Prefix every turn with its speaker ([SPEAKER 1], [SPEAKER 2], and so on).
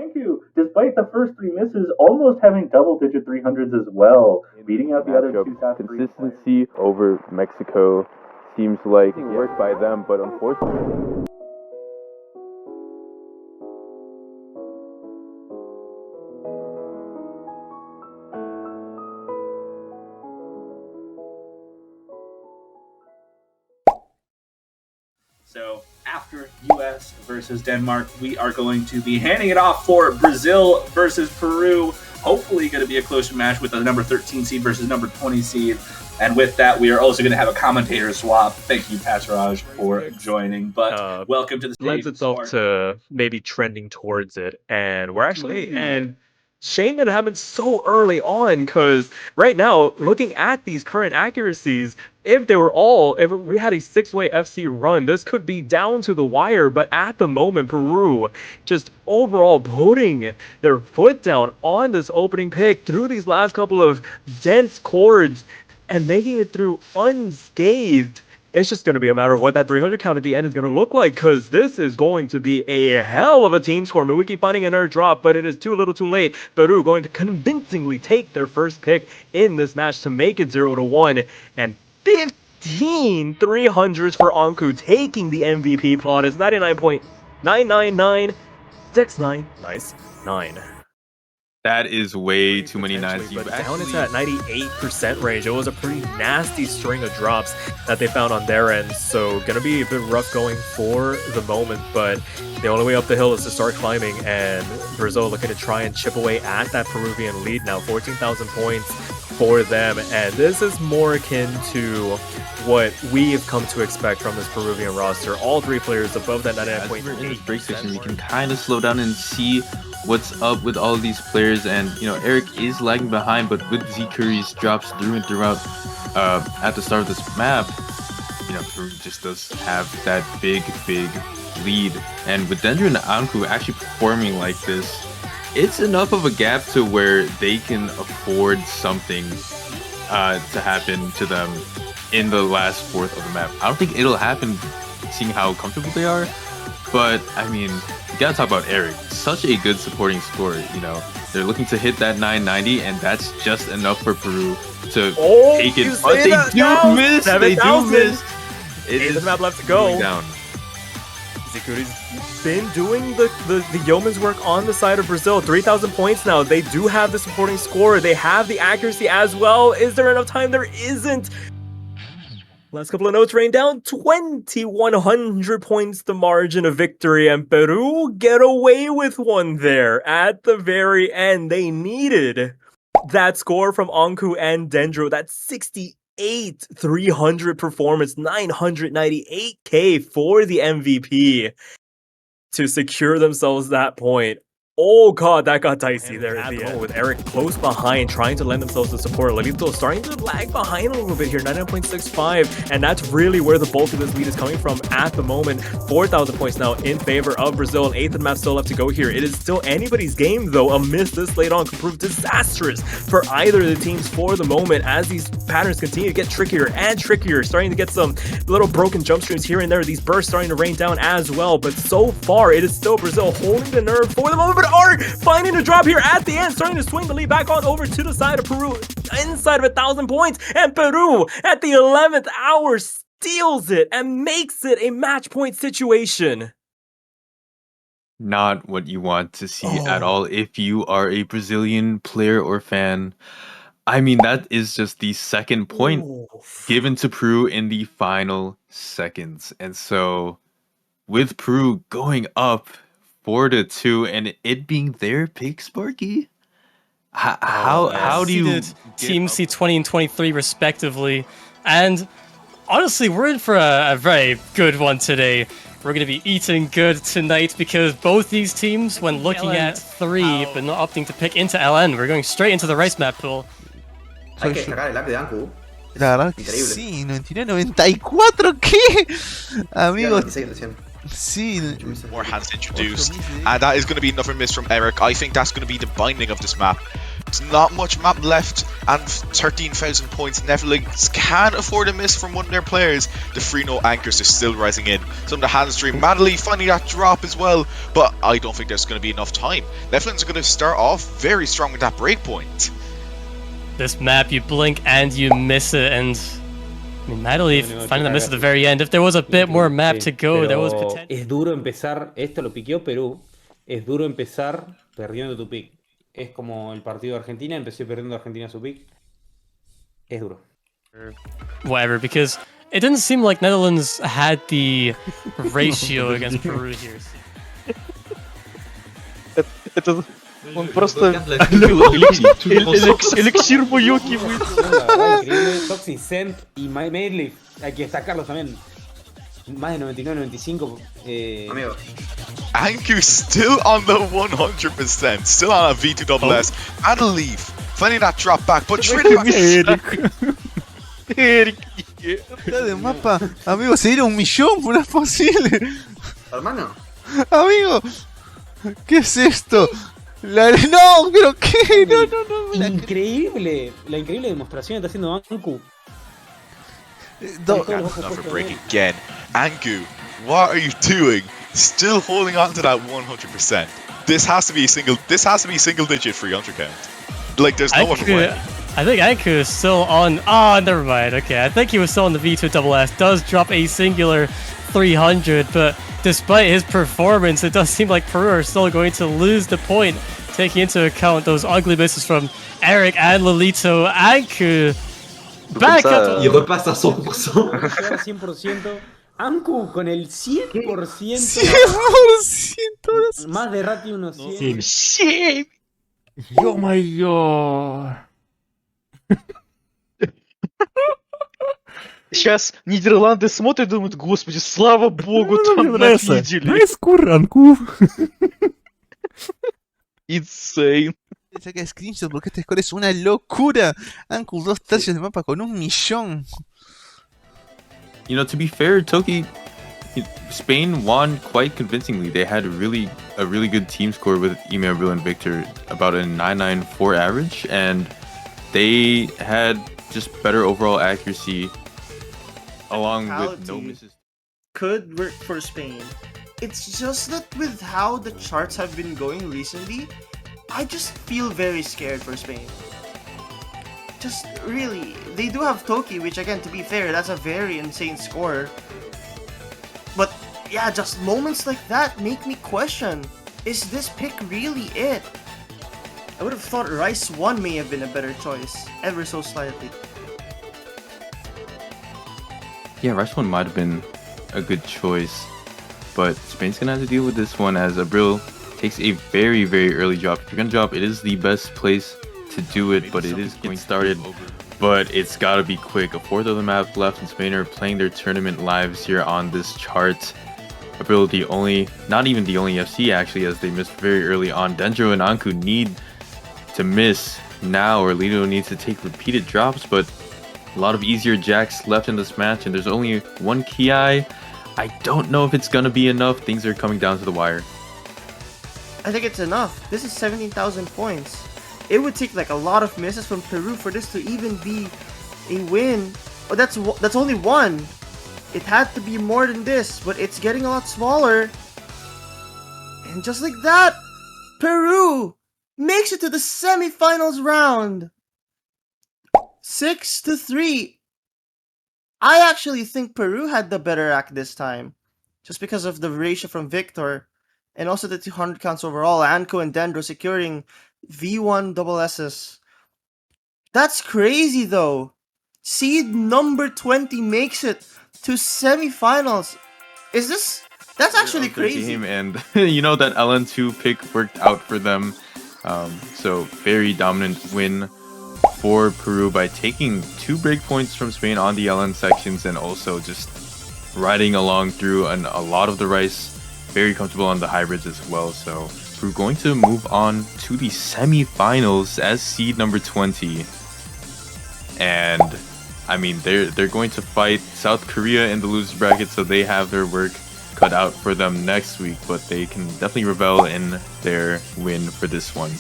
[SPEAKER 1] Ancuw, despite the first 3 misses, almost having double-digit 300s as well, beating out the other 2 South Korean
[SPEAKER 2] Consistency over Mexico seems like it worked by them, but unfortunately.
[SPEAKER 3] So after US versus Denmark, we are going to be handing it off for Brazil versus Peru. Hopefully going to be a closer match with the number 13 seed versus number 20 seed. And with that, we are also going to have a commentator swap. Thank you, Passerage, for joining. But welcome to the stage.
[SPEAKER 4] Lends itself to maybe trending towards it. And we're actually... And shame that it happened so early on, because right now, looking at these current accuracies, if we had a 6-way FC run, this could be down to the wire. But at the moment, Peru just overall putting their foot down on this opening pick through these last couple of dense chords and making it through unscathed. It's just going to be a matter of what that 300 count at the end is going to look like, because this is going to be a hell of a team score. I mean, we keep finding another drop, but it is too little too late. Peru going to convincingly take their first pick in this match to make it 0-1. And 15 300s for Ancuw, taking the MVP plot. It's 99.9996999.
[SPEAKER 2] That is way too many nines.
[SPEAKER 4] But down into that 98% range. It was a pretty nasty string of drops that they found on their end. So gonna be a bit rough going for the moment, but the only way up the hill is to start climbing, and Brazil looking to try and chip away at that Peruvian lead now. 14,000 points for them, and this is more akin to what we've come to expect from this Peruvian roster. All 3 players above that 99.8%.
[SPEAKER 2] In this break section, we can kind of slow down and see what's up with all of these players. And Eric is lagging behind, but with Z Curry's drops through and throughout at the start of this map, Peru just does have that big lead. And with Dendro and Ancuw actually performing like this, it's enough of a gap to where they can afford something to happen to them in the last fourth of the map. I don't think it'll happen seeing how comfortable they are, but I mean, you gotta talk about Eric. Such a good supporting scorer, They're looking to hit that 990, and that's just enough for Peru to take it. But they do miss! They do miss! It is
[SPEAKER 4] map left to go.
[SPEAKER 2] Down.
[SPEAKER 4] Zikuri's been doing the yeoman's work on the side of Brazil. 3,000 points now. They do have the supporting score. They have the accuracy as well. Is there enough time? There isn't. Last couple of notes rain down. 2,100 points, the margin of victory, and Peru get away with one there at the very end. They needed that score from Ancuw and Dendro. That 68 300 performance, 998k for the MVP to secure themselves that point. Oh god, that got dicey there at the end, with Eric close behind, trying to lend themselves the support. Lalito starting to lag behind a little bit here, 99.65, and that's really where the bulk of this lead is coming from at the moment. 4,000 points now in favor of Brazil, and 8th map still left to go here. It is still anybody's game, though. A miss this late on could prove disastrous for either of the teams for the moment, as these patterns continue to get trickier and trickier, starting to get some little broken jump streams here and there. These bursts starting to rain down as well, but so far it is still Brazil holding the nerve for the moment. Art finding a drop here at the end, starting to swing the lead back on over to the side of Peru, inside of 1,000 points, and Peru at the 11th hour steals it and makes it a match point situation.
[SPEAKER 2] Not what you want to see at all if you are a Brazilian player or fan. I mean, that is just the second point given to Peru in the final seconds. And so with Peru going up 4-2 and it being their pick, Sparky, how do you
[SPEAKER 5] Team C20 and 23 respectively? And honestly, we're in for a very good one today. We're going to be eating good tonight, because both these teams, when looking at 3 but not opting to pick into LN, we're going straight into the rice map pool.
[SPEAKER 6] Hay que destacar el lag de Ancuw.
[SPEAKER 7] La verdad que sí, 99-94, ¿qué? Amigos, sí.
[SPEAKER 8] More hands introduced, and that is going to be another miss from Eric. I think that's going to be the binding of this map. rounds, not much map left, and 13,000 points. Netherlands can afford a miss from one of their players. The 3-0 anchors are still rising in. Some of the hand stream, Madeline finding that drop as well, but I don't think there's going to be enough time. Netherlands are going to start off very strong with that breakpoint.
[SPEAKER 5] This map, you blink and you miss it, and I mean, Madeline finding the miss at the very end. If there was a bit more map to go, there was potential.
[SPEAKER 9] Es duro empezar, esto lo piqueó Perú, es duro empezar perdiendo tu pick. Es como el partido de Argentina, empecé perdiendo Argentina su pick. Es duro.
[SPEAKER 5] Whatever, because it didn't seem like Netherlands had the ratio against Peru here.
[SPEAKER 10] Это он просто эликсир буёки
[SPEAKER 9] increíble. Toxic Cent y Medley, hay que destacarlos también. Más de 99-95.
[SPEAKER 6] Amigo.
[SPEAKER 8] Ancuw still on the 100%, still on a V2SS. And a leave, finding that drop back, but
[SPEAKER 7] Eric. De mapa, amigo, se dieron 1.000.000, no es posible.
[SPEAKER 6] Hermano.
[SPEAKER 7] Amigo, ¿qué es esto? No, pero qué, no.
[SPEAKER 9] Increíble, la increíble demostración que está haciendo Ancuw.
[SPEAKER 8] Not for break again. Ancuw, what are you doing? Still holding on to that 100%. This has to be single digit for your undercount. Like there's no other way.
[SPEAKER 5] I think Ancuw is still on. Oh, never mind. Okay, I think he was still on the V2SS. Does drop a singular 300, but despite his performance, it does seem like Peru are still going to lose the point, taking into account those ugly misses from Eric and Lolito. Ancuw back up.
[SPEAKER 6] Y repasa 100%.
[SPEAKER 9] 100%. Ancuw con el 100%.
[SPEAKER 7] 100%.
[SPEAKER 9] Más de ratio unos 100.
[SPEAKER 10] Ё-моё! Сейчас Нидерланды смотрят и думают, господи, слава богу, там обидели.
[SPEAKER 4] Nice score, Ancuw.
[SPEAKER 10] Insane.
[SPEAKER 7] Saca screenshot porque este score es una locura. Ancuw 2/3 de mapa con 1.000.000.
[SPEAKER 2] You know, to be fair, Toki, Spain won quite convincingly. They had a really good team score with Emeril and Victor, about a 994 average, and they had just better overall accuracy along with no misses.
[SPEAKER 11] Could work for Spain. It's just that with how the charts have been going recently, I just feel very scared for Spain. Just really, they do have Toki, which again, to be fair, that's a very insane score. But yeah, just moments like that make me question, is this pick really it? I would have thought Rice 1 may have been a better choice, ever so slightly.
[SPEAKER 2] Yeah, Rice 1 might have been a good choice, but Spain's gonna have to deal with this one as Abril takes a very early drop. If you're gonna drop, it is the best place to do it, but it is getting started. But it's gotta be quick. A fourth of the map left, and Spain are playing their tournament lives here on this chart. Abril, not even the only FC actually, as they missed very early on. Dendro and Ancuw need to miss now, or Lido needs to take repeated drops, but a lot of easier jacks left in this match, and there's only one Ki. I don't know if it's gonna be enough. Things are coming down to the wire.
[SPEAKER 11] I think it's enough. This is 17,000 points. It would take like a lot of misses from Peru for this to even be a win. Oh, that's only one. It had to be more than this, but it's getting a lot smaller. And just like that, Peru makes it to the semifinals round. 6-3. I actually think Peru had the better act this time, just because of the ratio from Victor, and also the 200 counts overall. Ancuw and Dendro securing V1SS. That's crazy though. Seed number 20 makes it to semifinals. That's actually crazy.
[SPEAKER 2] Game, and you know that LN2 pick worked out for them. So very dominant win for Peru by taking 2 breakpoints from Spain on the LN sections, and also just riding along through a lot of the Rice. Very comfortable on the hybrids as well. So we're going to move on to the semifinals as seed number 20. And I mean, they're going to fight South Korea in the losers bracket, so they have their work cut out for them next week, but they can definitely revel in their win for this one.